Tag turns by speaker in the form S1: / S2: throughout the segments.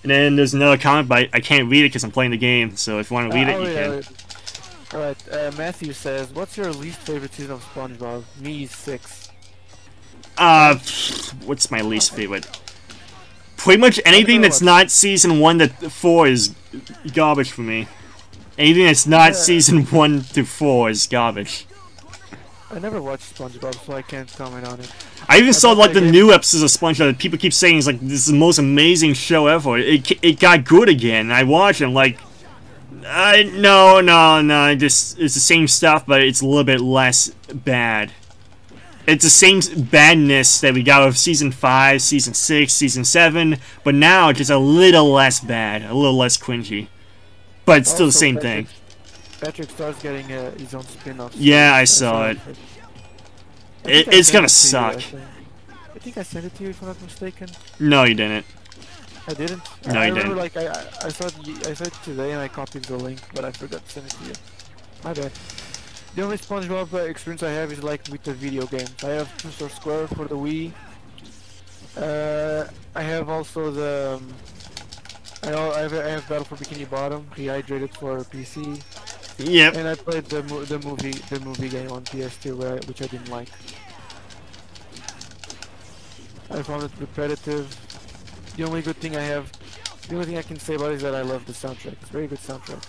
S1: And then there's another comment, but I can't read it because I'm playing the game. So if you want to read it, you can.
S2: Alright, Matthew says, what's your least favorite season of SpongeBob? Me, 6.
S1: What's my least favorite? Pretty much anything that's not season 1 to 4 is garbage for me. Anything that's not season 1 to 4 is garbage.
S2: I never watched SpongeBob, so I can't comment on it.
S1: I even saw like the new episodes of SpongeBob that people keep saying is like this is the most amazing show ever. It got good again. I watched it, I'm like, no, it's the same stuff, but it's a little bit less bad. It's the same badness that we got with season 5, season 6, season 7, but now just a little less bad, a little less cringy. But it's still the same thing.
S2: Patrick starts getting his own spin-off.
S1: Yeah, I saw it. It's gonna suck.
S2: I think I sent it to you if I'm not mistaken.
S1: No, you didn't.
S2: I didn't?
S1: No, you didn't.
S2: Like, I saw it today and I copied the link, but I forgot to send it to you. My bad. The only SpongeBob experience I have is like with the video games. I have Two Star Square for the Wii. I have also the I have Battle for Bikini Bottom, Rehydrated for PC.
S1: Yep.
S2: And I played the movie game on PS2, which I didn't like. I found it repetitive. The only good thing the only thing I can say about it is that I love the soundtrack. It's a very good soundtrack.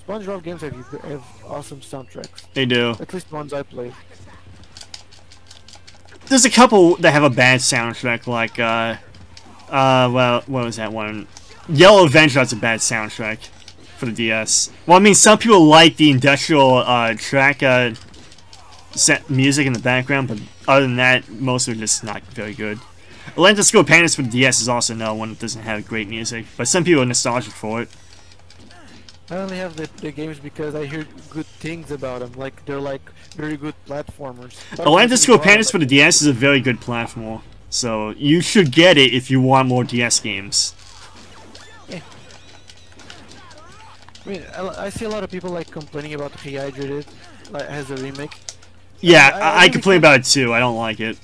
S2: SpongeBob games have awesome soundtracks.
S1: They do.
S2: At least ones I played.
S1: There's a couple that have a bad soundtrack, like well, what was that one? Yellow Avenger has a bad soundtrack for the DS. Well, I mean, some people like the industrial track set music in the background, but other than that, most are just not very good. Atlantis Go Pandas for the DS is also another one that doesn't have great music, but some people are nostalgic for it.
S2: I only have the games because I hear good things about them, like they're like very good platformers.
S1: Atlantis Go Pandas for the DS is a very good platformer, so you should get it if you want more DS games.
S2: Yeah. I mean, I see a lot of people like complaining about Rehydrated, like as a remake.
S1: Yeah, I complain about it too. I don't like it.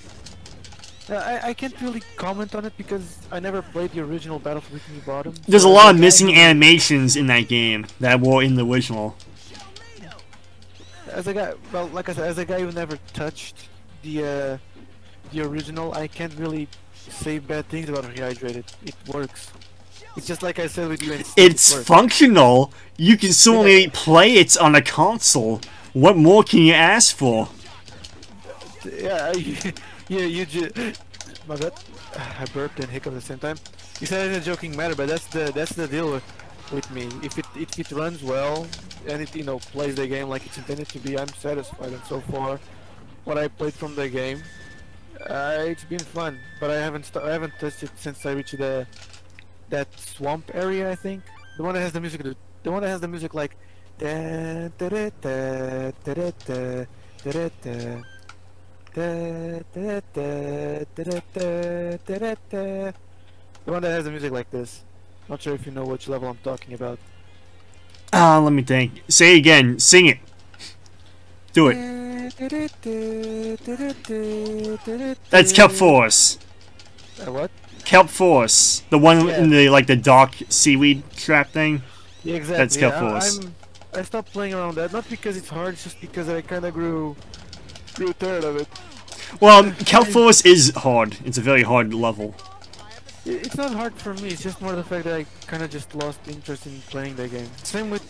S2: I can't really comment on it because I never played the original Battle for Bikini Bottom.
S1: There's a lot of missing animations in that game that were in the original.
S2: As a guy, well, like I said, as a guy who never touched the original, I can't really say bad things about Rehydrated. It works. It's just like I said with you.
S1: It's functional. You can certainly play it on a console. What more can you ask for?
S2: Yeah. Yeah, you just. My bad. I burped and hiccuped at the same time. You said it in a joking manner, but that's the deal with me. If it runs well and it plays the game like it's intended to be, I'm satisfied. And so far, what I played from the game, it's been fun. But I haven't touched it since I reached that swamp area. I think the one that has the music. The one that has the music like. Da, da, da, da, da, da, da, da, da. The one that has the music like this. Not sure if you know which level I'm talking about.
S1: Let me think. Say it again. Sing it. Do it. That's Kelp Force.
S2: What?
S1: Kelp Force. The one in the the dark seaweed trap thing.
S2: Yeah, exactly.
S1: That's Kelp Force.
S2: I stopped playing around that, not because it's hard, it's just because I kinda grew tired of it.
S1: Well, Kelp Force is hard. It's a very hard level.
S2: It's not hard for me. It's just more the fact that I kind of just lost interest in playing the game. Same with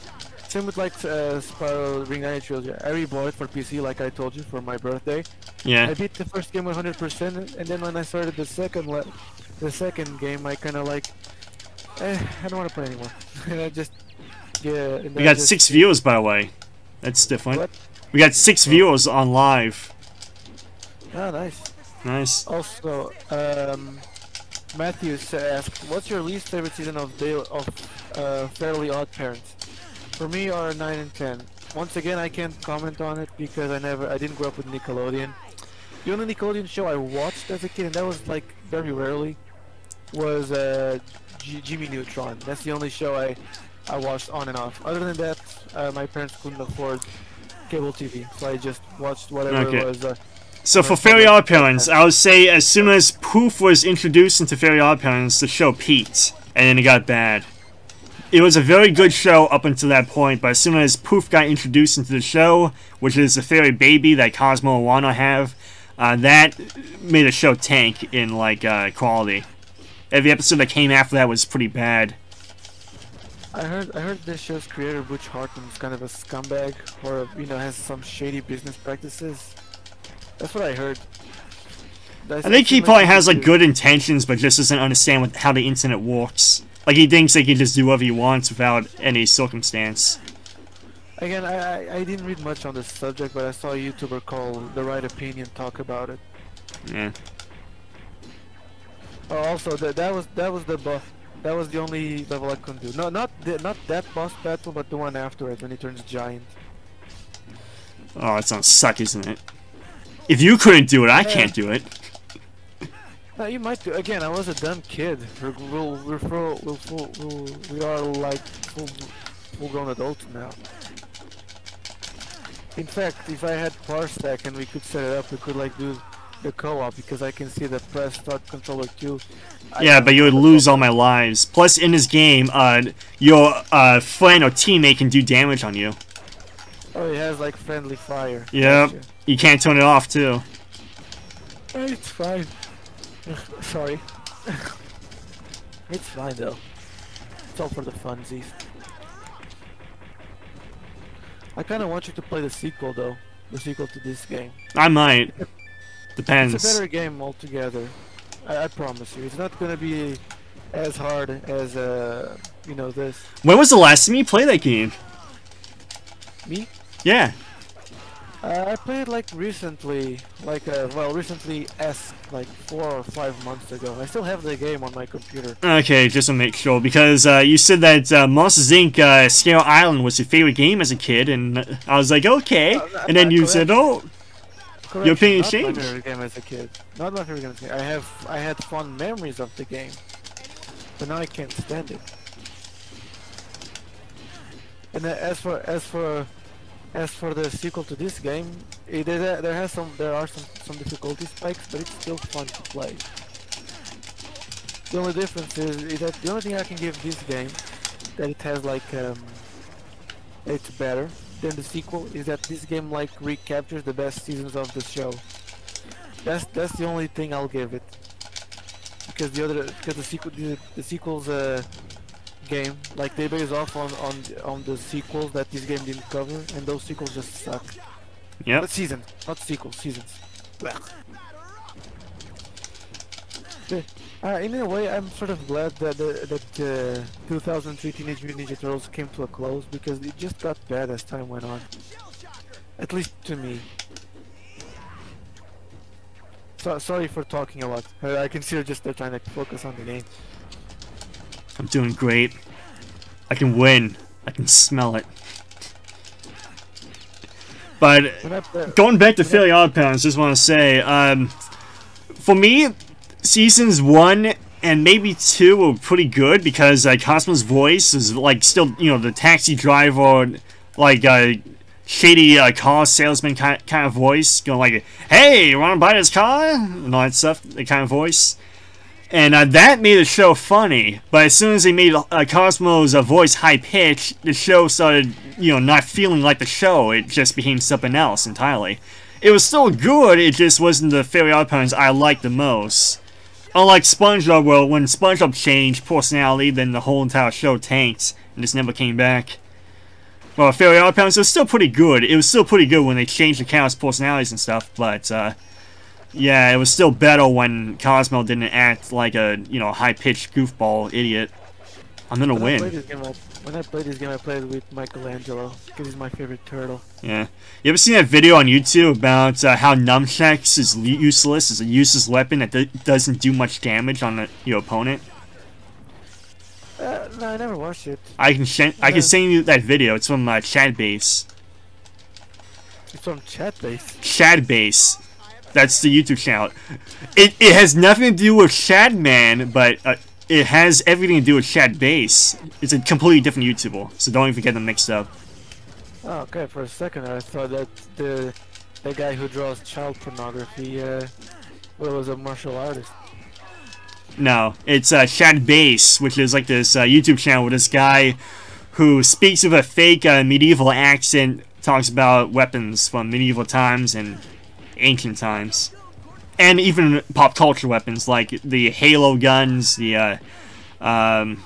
S2: like Spiral Ring Knight Trilogy. I rebought it for PC, like I told you, for my birthday.
S1: Yeah.
S2: I beat the first game 100%, and then when I started the second game, I kind of like, I don't want to play anymore. And I just, yeah.
S1: We got 6 viewers, by the way. That's different.
S2: What?
S1: We got 6 viewers on live.
S2: Oh, nice.
S1: Nice.
S2: Also, Matthews asked, "What's your least favorite season of Fairly Odd Parents?" For me, are 9 and 10. Once again, I can't comment on it because I didn't grow up with Nickelodeon. The only Nickelodeon show I watched as a kid, and that was like very rarely, was Jimmy Neutron. That's the only show I watched on and off. Other than that, my parents couldn't afford cable TV, so I just watched whatever was.
S1: So for Fairly Odd Parents, I would say as soon as Poof was introduced into Fairly Odd Parents, the show peaked. and then it got bad. It was a very good show up until that point, but as soon as Poof got introduced into the show, which is the fairy baby that Cosmo and Wano have, that made the show tank in like quality. Every episode that came after that was pretty bad.
S2: I heard this show's creator Butch Hartman's kind of a scumbag, or has some shady business practices. That's what I heard.
S1: I think he probably has like good intentions, but just doesn't understand how the internet works. Like, he thinks he can just do whatever he wants without any circumstance.
S2: Again, I didn't read much on this subject, but I saw a YouTuber called The Right Opinion talk about it.
S1: Yeah.
S2: Oh, also, that was the only level I couldn't do. No, not that boss battle, but the one after it when he turns giant.
S1: Oh, that sounds suck, isn't it? If you couldn't do it, I can't do it.
S2: No, you might do. Again, I was a dumb kid. We are like full-grown adults now. In fact, if I had Parsec and we could set it up, we could like do the co-op, because I can see the press start controller too.
S1: Yeah, but you would lose all my lives. Plus, in this game, your friend or teammate can do damage on you.
S2: Oh, it has like friendly fire.
S1: Yep.
S2: Gotcha.
S1: You can't turn it off too.
S2: It's fine. Sorry. It's fine though. It's all for the funsies. I kind of want you to play the sequel though. The sequel to this game.
S1: I might. Depends.
S2: It's a better game altogether. I promise you. It's not gonna be as hard as this.
S1: When was the last time you played that game?
S2: Me?
S1: Yeah.
S2: I played like recently, recently like 4 or 5 months ago. I still have the game on my computer.
S1: Okay, just to make sure, because you said that Monsters Inc. Scale Island was your favorite game as a kid, and I was like, okay, and then you said, oh, your opinion changed.
S2: Not my favorite game as a kid. Not my favorite game as a kid. I had fond memories of the game, but now I can't stand it. And as for the sequel to this game, there are some difficulty spikes, but it's still fun to play. The only difference is that the only thing I can give this game that it has like it's better than the sequel is that this game like recaptures the best seasons of the show. That's the only thing I'll give it, because the sequel's game, like, they base off on the sequels that this game didn't cover, and those sequels just suck.
S1: Yeah.
S2: But seasons, not sequels, seasons. In a way, I'm sort of glad that 2003 Teenage Mutant Ninja Turtles came to a close, because it just got bad as time went on. At least to me. So, sorry for talking a lot. I can see you're just trying to focus on the game.
S1: I'm doing great. I can win. I can smell it. But going back to Fairly Odd Parents, just want to say, for me, seasons 1 and maybe 2 were pretty good, because Cosmo's voice is like still, the taxi driver, like shady car salesman kind of voice, going like, "Hey, you want to buy this car?" and all that stuff, the kind of voice. And that made the show funny, but as soon as they made Cosmo's voice high-pitched, the show started, not feeling like the show. It just became something else entirely. It was still good, it just wasn't the Fairly Odd Parents I liked the most. Unlike SpongeBob, well, when SpongeBob changed personality, then the whole entire show tanked, and just never came back. Well, Fairly Odd Parents was still pretty good. It was still pretty good when they changed the characters' personalities and stuff, but, yeah, it was still better when Cosmo didn't act like a, high-pitched goofball idiot. I'm gonna win.
S2: When I played this game, I played with Michelangelo, because he's my favorite turtle.
S1: Yeah. You ever seen that video on YouTube about how nunchucks is useless? It's a useless weapon that doesn't do much damage on your opponent?
S2: No, I never watched it.
S1: I can send you that video. It's from Chadbase.
S2: It's from Chatbase?
S1: Chadbase. That's the YouTube channel. It has nothing to do with Shadman, but it has everything to do with Chadbase. It's a completely different YouTuber, so don't even get them mixed up.
S2: Oh, okay. For a second, I thought that the guy who draws child pornography was a martial artist.
S1: No, it's Shad Base, which is like this YouTube channel with this guy who speaks with a fake medieval accent, talks about weapons from medieval times and ancient times. And even pop culture weapons like the Halo guns, the the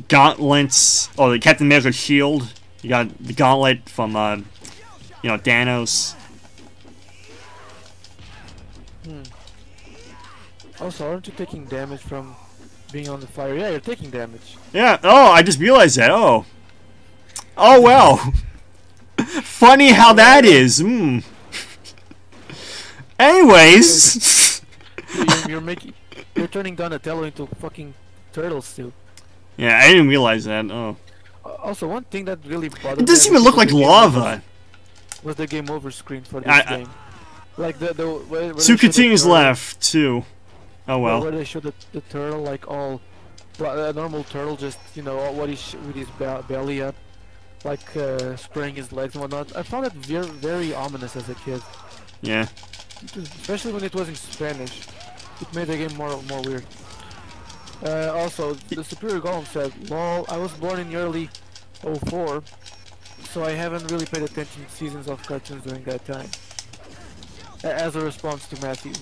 S1: gauntlets, or the Captain America shield. You got the gauntlet from you know, Thanos.
S2: Also, aren't you taking damage from being on the fire? Yeah, you're taking damage.
S1: Yeah. Oh, I just realized that. Oh. Oh well. Funny how that is. Hmm. Anyways.
S2: You're turning Donatello into fucking turtles too.
S1: Yeah, I didn't realize that. Oh.
S2: Also, one thing that really bothered me.
S1: It doesn't even look like lava.
S2: Was the game over screen for this game? Like where
S1: two continues left too. Oh well.
S2: Where they show the turtle like all a normal turtle, just you know what with his belly up, like spraying his legs and whatnot. I found it very ominous as a kid.
S1: Yeah.
S2: Especially when it was in Spanish. It made the game more weird. Also, the Superior Golem said, "Lol, I was born in early '04, so I haven't really paid attention to seasons of cartoons during that time." As a response to Matthews.